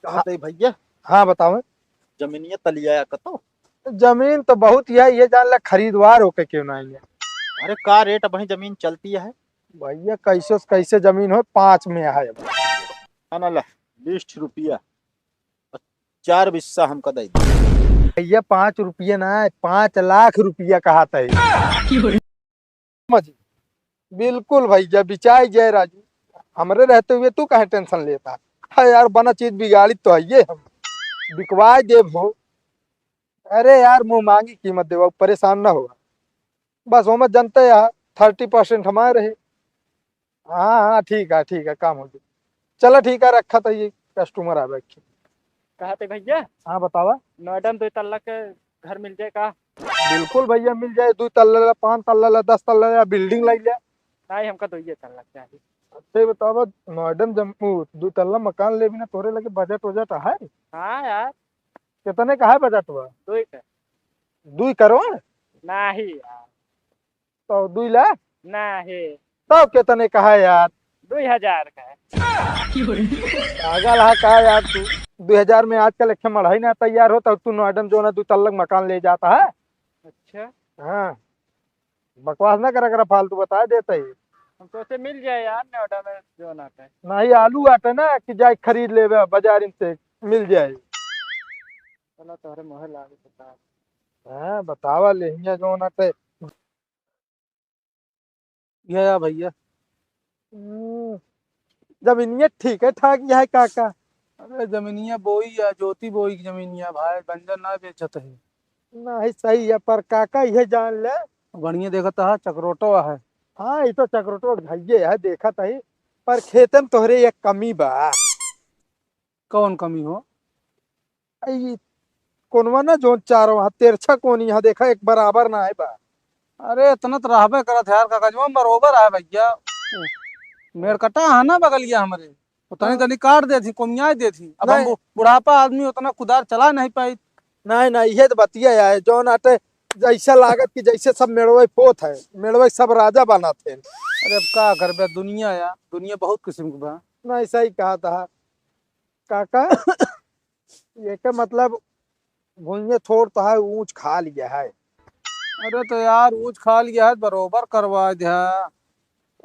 कहा थे भैया। हाँ बताओ। जमीनिया तलिया का तो। जमीन तो बहुत ही है, ये जान ला खरीदवार होके क्यों ना आइए। अरे का रेट वही जमीन चलती है। भैया कैसे से कैसे जमीन हो, 5 में है अब। ना ला 20 रुपया और 4 बिस्सा हमका दे दी। भैया 5 रुपये ना है, 5 लाख रुपया कहा था समझ। बिल्कुल भैया बिचाई जय राजू। हमरे रहते हुए तू कहे टेंशन लेता है यार, बना चीज बिगाड़ी तो है ये हम बिकवाए देव हो। अरे यार मुंह मांगी कीमत देवा, परेशान ना होगा। बस वो मत जानते यार, 30% हमारे रहे। हाँ हाँ ठीक है काम हो गया। चलो ठीक है, रखा था ये कस्टमर आ बैठे। कहा थे भैया हाँ बतावा। नोएडा में 2 तल्ला के घर मिल जाए का? बिल्कुल भैया मिल जाए, 2 तल्ला 5 तल्ला 10 तल्ला बिल्डिंग लग जाए। नहीं हमका 2 तल्ला चाहिए। अच्छा बतावा, नोएडा में जम्मू 2 तल्ला मकान ले भी ना तोरे लगे बजट वजट है? हाँ यार। कितने का है बजट हुआ? 2 का। 2 करोड़? नहीं यार। तो 2 लाख? नहीं। तो कितने का है यार? 2000 का है। पागल है का यार तू? 2000 में आजकल एक मढ़ाई ना तैयार होता, तू नोएडा में जो ना 2 तल्ला मकान ले जाता है। अच्छा। हाँ, बकवास ना करा करा फालतू बता देता ही। हम सोचे मिल जाए यार नोएडा में जो ना है। नहीं आलू आटे ना कि जाए खरीद ले बाजार से मिल जाए। चलो तोहरे मोह लागे बता। हाँ बतावा ले जो ना ते। ये या भैया। हम्म, जमीनिया ठीक है ठाक यह है काका। अरे जमीनिया बोई या ज्योति बोई की जमीनिया भाई, बंजर ना बेचत है। नहीं सही है पर काका यह जान ले। बढ़िया देखता है, चक्रोटो है। हाँ ये तो चक्रटोट भैये है देखा तही। पर खेतम तोहरे एक कमी बा। कौन कमी हो? आई कोनवा ना जो चारों हाथ तिरछा कोनी यहाँ देखा एक बराबर ना है बा। अरे इतना तो रहबे करत है यार, कागजवा में बरोबर है भैया। मेड़ कटा है ना बगलिया हमारे, उतनी हाँ, तनी काट दे थी, कोमिया दे थी। अब हम नहीं बुढ़ापा आदमी उतना कुदार चला नहीं पाई। नहीं नहीं ये तो बतिया है जो नाटे। जैसा लागत कि जैसे सब मेड़वे पोत है, मेड़वे सब राजा बना थे। अरे अब का करबे, दुनिया या दुनिया बहुत किस्म के बा। नहीं सही कहा था काका। ये का मतलब भुइये थोड़ तो है ऊंच खा लिया है। अरे तो यार ऊंच खा लिया है, बरोबर करवा दिया।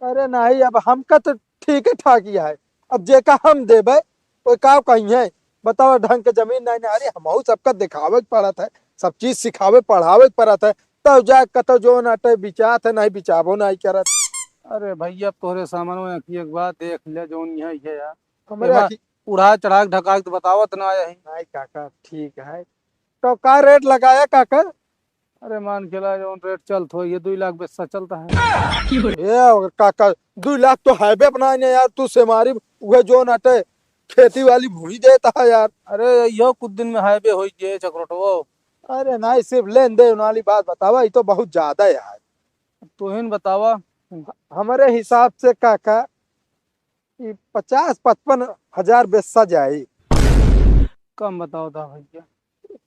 अरे नहीं अब हमका तो ठीक है ठाक ही है। अब जेका हम देबे कोई का कहीं है। बताओ ढंग के जमीन नहीं ना, अरे हम सबका दिखावे के पड़त है। सब चीज सिखावे पढ़ावे के पड़त है। तब जा कतो जो नाटे बिचात है नहीं बिचाबो नहीं करत। अरे भैया अब तोहरे सामान में की एक बात देख ले, जो नहीं है ये यार। हमरे एमा आखी उड़ा चढ़ा के ढका के तो बतावत ना आया है। नहीं काका ठीक है। तो का रेट लगाया काका? अरे मान के ला, जो रेट चल थो ये 2 लाख बेचता चलता है। ये काका 2 लाख तो हाईवे बनाने यार, तू से मारी वह जो नाटे खेती वाली भूमि देता है यार। अरे यो कुछ दिन में हाईवे हो जे चक्रोटो। अरे नहीं सिर्फ लेन देन वाली बात बतावा, ये तो बहुत ज्यादा है यार। तू ही न बतावा। हमारे हिसाब से काका ये 50-55 हजार बेचा जाए। कम बताओ था भैया।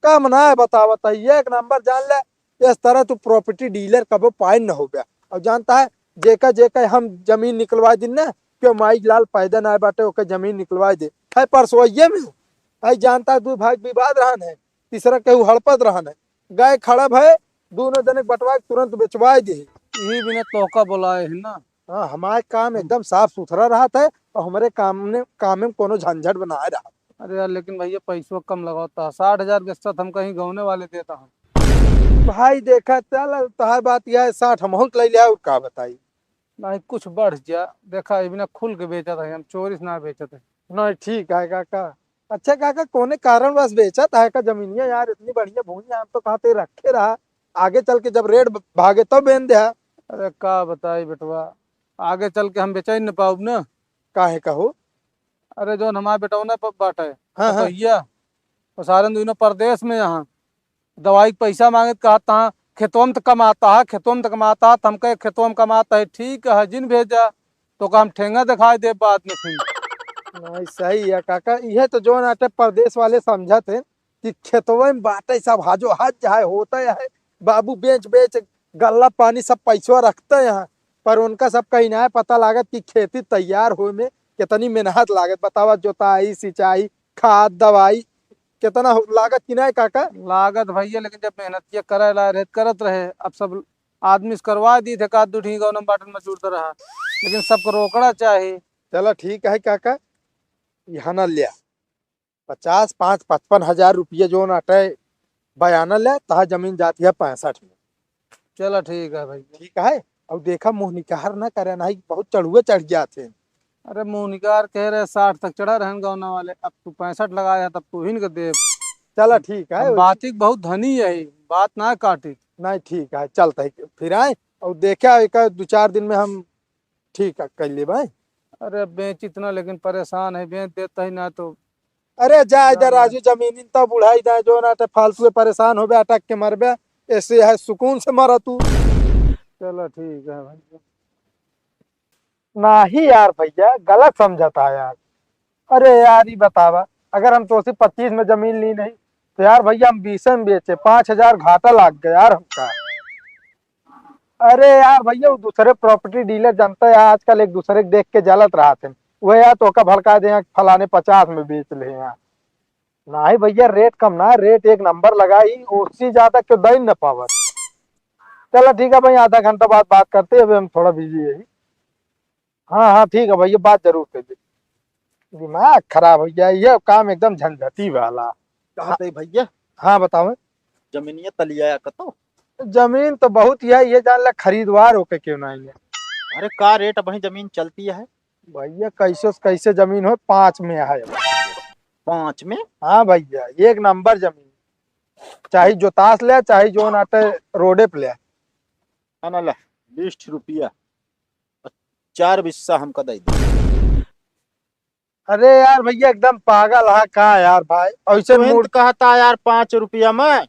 कम ना है बतावा बताइए, एक नंबर जान ले। इस तरह तू प्रॉपर्टी डीलर कबो पाइन न हो गया। और जानता है जेका जेका हम जमीन निकलवा दिन ना, क्यों माई लाल पैदा ना बाटे ओके जमीन निकलवा दे है परसोइये में। भाई जानता है दू भाई विवाद रहन है, तीसरा केहू हड़पत रहन है। गाय खड़ा है, दोनों जने बंटवा के तुरंत बेचवा दे। यही बिना तोका बुलाए है ना। हाँ हमारे काम एकदम साफ सुथरा रहा था। और हमारे काम में कोनो झंझट बनाए रहा। अरे यार लेकिन भैया पैसों कम लगाता है, 60 हजार बेचता हम कहीं गौने वाले देता हूँ। भाई देखा चल तो बात यह है, 60 अमाउंट ले लिया और का बताई। नहीं कुछ बढ़ जा, देखा ये बिना खुल के बेचा था, हम चोरी से ना बेचा थे। नहीं ठीक है काका। अच्छा काका कोने कारण बस बेचा था का जमीनिया यार, इतनी बढ़िया भूमि हम तो कहाँ पे रखे रहा। आगे चल के जब रेट भागे तो बेन दे। अरे का बताई बेटवा, आगे चल के हम बेचा ही न पाऊब ना। काहे कहो? अरे जो हमारे बेटा ना बाटा है हाँ हाँ। भैया, वो सारे दोनों परदेश में यहाँ दवाई के पैसा मांगे तो कहा था खेतों में तो कमाता है, खेतों में तो कमाता है, तो हम कहे खेतों में कमाता है ठीक है जिन भेजा। तो का हम ठेंगा दिखाई दे बाद में फिर। नहीं सही है काका, यह तो जो नाटे प्रदेश वाले समझा थे कि खेतवे में बाटे सब हाजो हाथ चाहे होता है। बाबू बेच बेच गल्ला पानी सब पैसा रखते हैं। पर उनका सब कहीं ना है पता लागत कि खेती तैयार हो में कितनी मेहनत लागत। बतावा जोताई सिंचाई खाद दवाई कितना लागत की नहीं काका? लागत भैया, लेकिन जब मेहनत करे ला रहे करत रहे, अब सब आदमी से करवा दी थे, का दू ठीक गौनम बाटन में जुड़ता रहा, लेकिन सबको रोकड़ा चाहिए। चलो ठीक है काका, यहाँ न लिया 55,000 जो नाटे बयाना ले, तहा जमीन जाती है 65 में। चलो ठीक है भैया। ठीक है। अब देखा मुंह निकाहर न करे, नहीं बहुत चढ़ुए चढ़ जाते हैं। अरे मुंह निकार कह रहे 60 तक चढ़ा रहन गौना वाले, अब तू 65 लगाया, तब तू ही दे। चलो ठीक है। हम बात बहुत धनी है, बात ना काटी। नहीं ठीक है, चलते है फिर आए और देखा एक 2-4 दिन में हम ठीक है कर ले भाई। अरे बेच इतना, लेकिन परेशान है, बेच देता ही ना तो। अरे जा इधर राजू, जमीन तो बुढ़ाई दे जो ना फालतू परेशान हो बे, अटक के मर बे, ऐसे है सुकून से मरा तू। चलो ठीक है भैया। नहीं यार भैया, गलत समझता है यार। अरे यार ये बतावा, अगर हम तो 25 में जमीन ली नहीं तो यार भैया हम 20 में बेचे, 5,000 घाटा लग गया यार हमका। अरे यार भैया, वो दूसरे प्रॉपर्टी डीलर जनता है आजकल एक दूसरे के देख के जलत रहा थे, वो यार तो का भड़का दे फलाने 50 में बेच ले यार। नहीं भैया रेट कम ना, रेट एक नंबर लगाई, उससे ज्यादा क्यों दे न पावर। चलो ठीक है भाई, आधा घंटा बाद बात करते हैं, अभी हम थोड़ा बिजी है। हाँ हाँ ठीक है भैया, बात जरूर कर दे। दिमाग खराब हो गया, ये काम एकदम झंझटी वाला। कहा थे भैया हाँ बताओ। जमीनिया तलिया कतो? जमीन तो बहुत ही है, ये जान ला खरीदवार होके क्यों ना है। अरे का रेट वही जमीन चलती है? भैया कैसे से कैसे जमीन हो, 5 में है। 5 में? हाँ भैया, एक नंबर जमीन, चाहे जोतास ले चाहे जो नाटे रोडे पे ले। अनल 20 रुपया 4 बिस्सा हमका दे दी। अरे यार भैया एकदम पागल है का यार भाई, ऐसे मूड। तो कहता यार 5 रुपया में।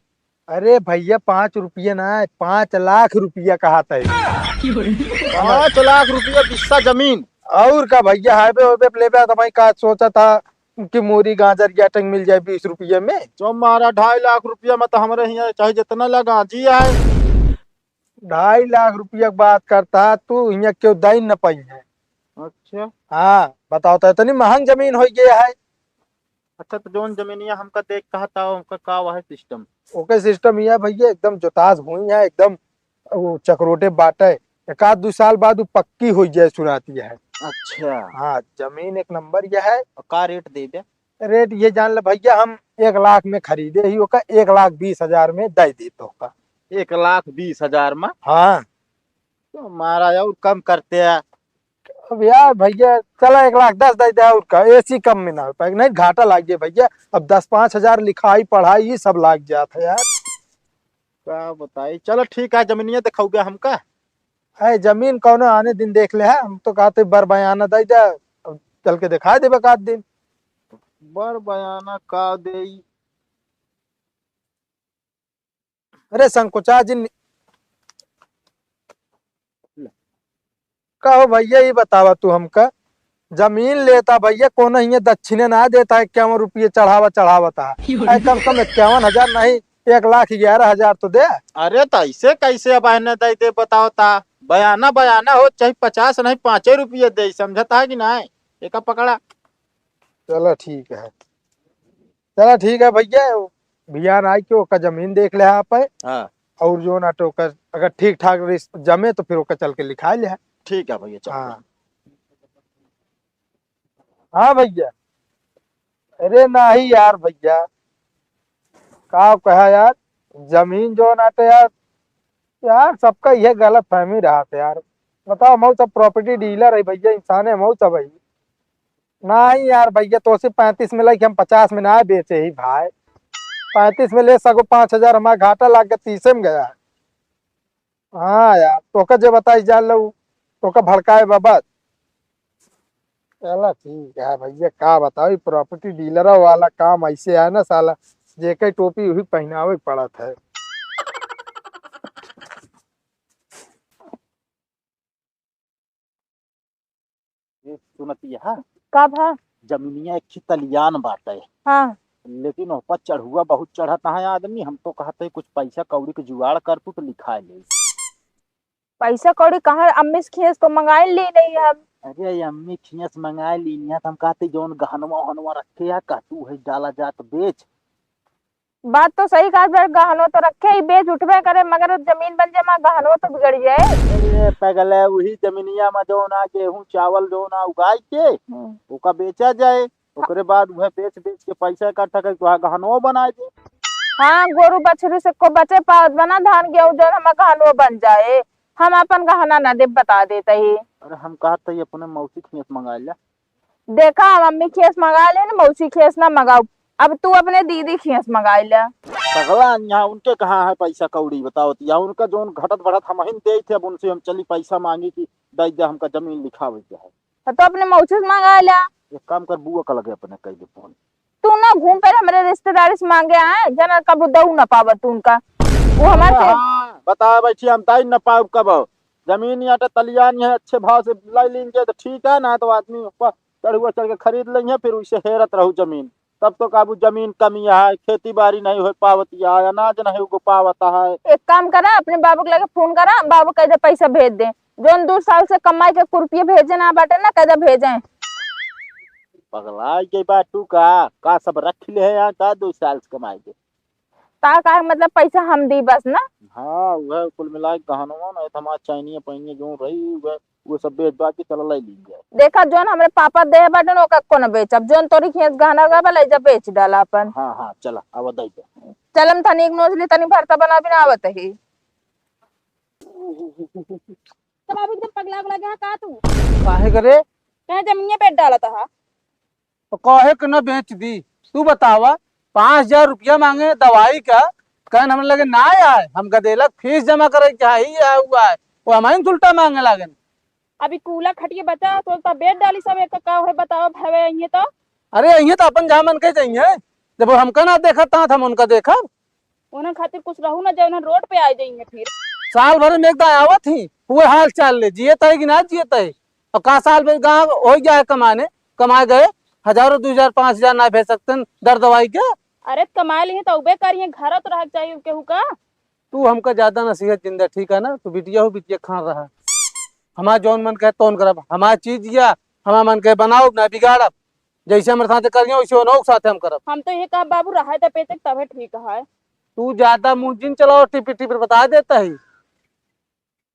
अरे भैया 5 रुपये ना, 5 लाख रुपया कहता है। 5 लाख रुपया बिस्सा जमीन? और का भैया, हाईवे वाईवे पे लेबे तो भाई का सोचा था कि मूरी गाजर की अटंग मिल जाए 20 रुपये में। जो हमारा 2.5 लाख रुपया में तो हमारे यहाँ चाहे जितना लगा जी है। 2.5 लाख रुपया की बात करता तू, यहाँ क्यों दई न पाई है। अच्छा हाँ बताओ तो, इतनी महंग जमीन हो गया है। अच्छा, तो जोन जमीनिया हमका देख कहता उनका का वह सिस्टम? ओके सिस्टम ये है भैया, एकदम जोतास भूमि है, एकदम वो चक्रोटे बाटे, 1-2 साल बाद वो पक्की हो जाए सुनाती है। अच्छा, हाँ जमीन एक नंबर यह है। और का रेट दे दे? रेट ये जान ले भैया, हम 1 लाख में खरीदे ही होगा, 1,20,000 में दे दी तो का। 1,20,000 में? हाँ तो हमारा यार कम करते हैं। अब यार भैया चला 1,10,000 दे दे, और का ऐसी कम में ना हो पाएगा, नहीं घाटा लाग गया भैया। अब 10-5 हजार लिखाई पढ़ाई ये सब लाग जाता है यार। क्या बताई, चलो ठीक है, जमीनिया दिखाओगे हमका? है जमीन कौन आने दिन देख ले है, हम तो कहते बर बयाना दे दे, अब चल के दिखा दे एक दिन। बर बयाना का दे? अरे संकोचा जी कहो भैया, ये बतावा तू हमका, जमीन लेता भैया कौन ये दक्षिणे ना देता है, 51 रुपये चढ़ावता है, कम से कम 51,000 नहीं 1,11,000 तो दे। अरे तो ऐसे कैसे अब आने दे दे बताओ ता? बयाना बयाना हो, चाहे 50 नहीं 5 रुपये दे, समझता है कि नहीं? एक पकड़ा। चलो ठीक है, चलो ठीक है भैया, भैया आई के ओका जमीन देख ले आप है, हाँ और जो ना तो ओकर अगर ठीक ठाक जमे तो फिर ओका चल के लिखा ले। ठीक है भैया, चलो। हाँ हाँ भैया। अरे नहीं यार भैया, का कहा यार, जमीन जो ना तो यार, यार सबका ये गलत फहमी रहा था यार। बताओ मऊ सब प्रॉपर्टी डीलर है भैया, इंसान है मऊ सब है। नहीं यार भैया, तो सिर्फ 35 में लगे, हम 50 में ना बेचे ही भाई। 35 में ले सको, 5,000 हमारा घाटा लाग के 30 में गया है। हाँ यार तो का जो बताई जान लो, तो का भड़काए बाबा। चलो ठीक है भैया, का बताओ प्रॉपर्टी डीलर वाला काम ऐसे है ना साला, जेके टोपी वही पहनावे पड़त है। ये सुनती है कब है? जमीनिया एक ही तलियान बात है, हाँ लेकिन ऊपर चढ़ुआ बहुत चढ़ता है आदमी। हम तो कहते हैं कुछ पैसा कौड़ी के जुगाड़ कर तू तो लिखा ले। पैसा कौड़ी कहाँ, अम्मी से खींच तो मंगाई ली नहीं हम। अरे अम्मी खियस मंगा ली हम कहते जौन गहनवा हनवा रखे या कहतू है डाला जात बेच। बात तो सही कहा, गहनो तो रखे ही बेच उठबे करे, मगर जमीन बन जाए गहनो तो बिगड़ जाए। अरे पगले वही जमीनिया में जो ना गेहूं चावल जो ना उगाई के ओका बेचा जाए, ओकरे बाद वह बेच बेच के पैसा इकट्ठा करके वहाँ गहनवा बनाए दे। हाँ, गोरु बछरू से को बचे पावत बना धान गेहूं जो हम गहनो बन जाए, हम अपन गहना न दे बता देते ही। अरे हम कहते ही अपने मौसी खियस मंगा लिया। देखा, हम अम्मी खेस मंगा ले ना, मौसी खेस ना मंगाऊ, अब तू अपने दीदी खेस मंगा लिया। पगला यहाँ उनके कहाँ है पैसा कौड़ी बताओ, यहाँ उनका जो घटत बढ़त हम ही दे थे, अब उनसे हम चली पैसा मांगी कि दे दे हमका जमीन लिखावे के है। तो अपने मौसी से मंगा लिया। एक काम कर बुआ का लगे अपने कह दे फोन। तू ना घूम पे हमारे रिश्तेदारी से मांगे आए जना, कब दऊ ना पावत तू उनका, वो हमारे बता बैठी हम ताई न पाओ कब जमीन यहाँ तलियान है अच्छे भाव से ला लेंगे तो ठीक है ना, तो आदमी चढ़ुआ चढ़ के खरीद लेंगे, फिर उसे हेरत रहू जमीन। तब तो काबू जमीन कमी है, खेती बाड़ी नहीं हो पावती है, अनाज नहीं उग पावता है। एक काम करा, अपने बाबू के लगे फोन करा, बाबू कह दे पैसा भेज दे, जो 2 साल से कमाई के रुपये भेजे ना बाटे ना, कह दे भेजे। पगला के बाटू का सब रख ले है यहाँ का 2 साल से कमाई के का मतलब पैसा हम दी बस ना। हाँ वह कुल मिला के गहनवा ना हमारा चाइनिया पहिनिया जो रही वह वो सब बेच बाच के चला लाई लीजिए। देखा, जोन हमरे पापा दे बाटे ना ओका को न बेचब, जोन तोरी खेत गहना गबा ले जा बेच डाला अपन। हाँ हाँ चला अब दई दे। चलम तनी एक नोजली तनी भरता बना बिना आवत ही। सब अभी एकदम पगला उगला गया का तू, काहे करे कहे जमीन पे डाला था। तो काहे के न बेच दी? तू बतावा, 5000 रुपया मांगे दवाई का, कहन हम लगे ना आए, हम गदेलक फीस जमा करे क्या ही आया हुआ है, वो हमारे उल्टा मांगे लागन। अभी कूला खटिए बचा तो बेच डाली सब, एक का है बताओ भवे ये तो। अरे ये तो अपन जहाँ मन के चाहिए, जब हमका ना देखा था हम उनका देखा। उन्हें खातिर कुछ रहू ना, जब रोड पे आ जाएंगे फिर। साल भर में एकदम आवत ही वो हाल चाल ले, जिये तय कि ना जिये तय, और का साल भर गाँव हो गया कमाने, कमा गए 1000 2000 5000 ना भेज सकते दर दवाई के। अरे कमा लिए तो उबे करिए, घर तो रह चाहिए केहू का। तू हमका ज्यादा नसीहत जिंदा ठीक है ना, तू बिटिया हो बिटिया खा रहा, हमारा जौन मन कहे तौन करब, हमारा चीज या हमारा मन कहे बनाओ ना बिगाड़ब, जैसे हमारे साथ करिए वैसे उनके साथ हम करब। हम तो ये कहा बाबू रहा था पेचे तबे ठीक है। तू ज्यादा मुंह जिन चलाओ टिपी टिपी बता देता है।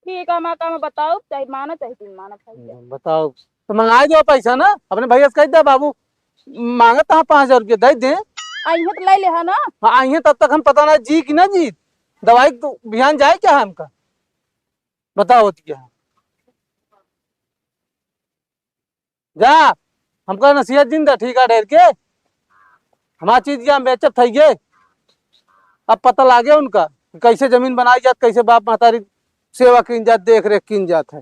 ठीक है, मैं काम बताओ, चाहे माना चाहे तीन माना चाहिए। बताओ तो मंगाए दो पैसा ना, अपने भैया से कह दे बाबू मांगता 5000 रुपया दे दे। आइए तो ले ले है ना। हाँ आइए, तब तक हम पता ना जी कि ना जी, दवाई तो बिहान जाए क्या है हमका, बताओ क्या है जा, हमका नसीहत जिंदा ठीक है ढेर के, हमारा चीज क्या हम बेचत थे। अब पता लागे उनका कैसे जमीन बनाई जात, कैसे बाप महतारी सेवा की जात, देख रेख की जात है।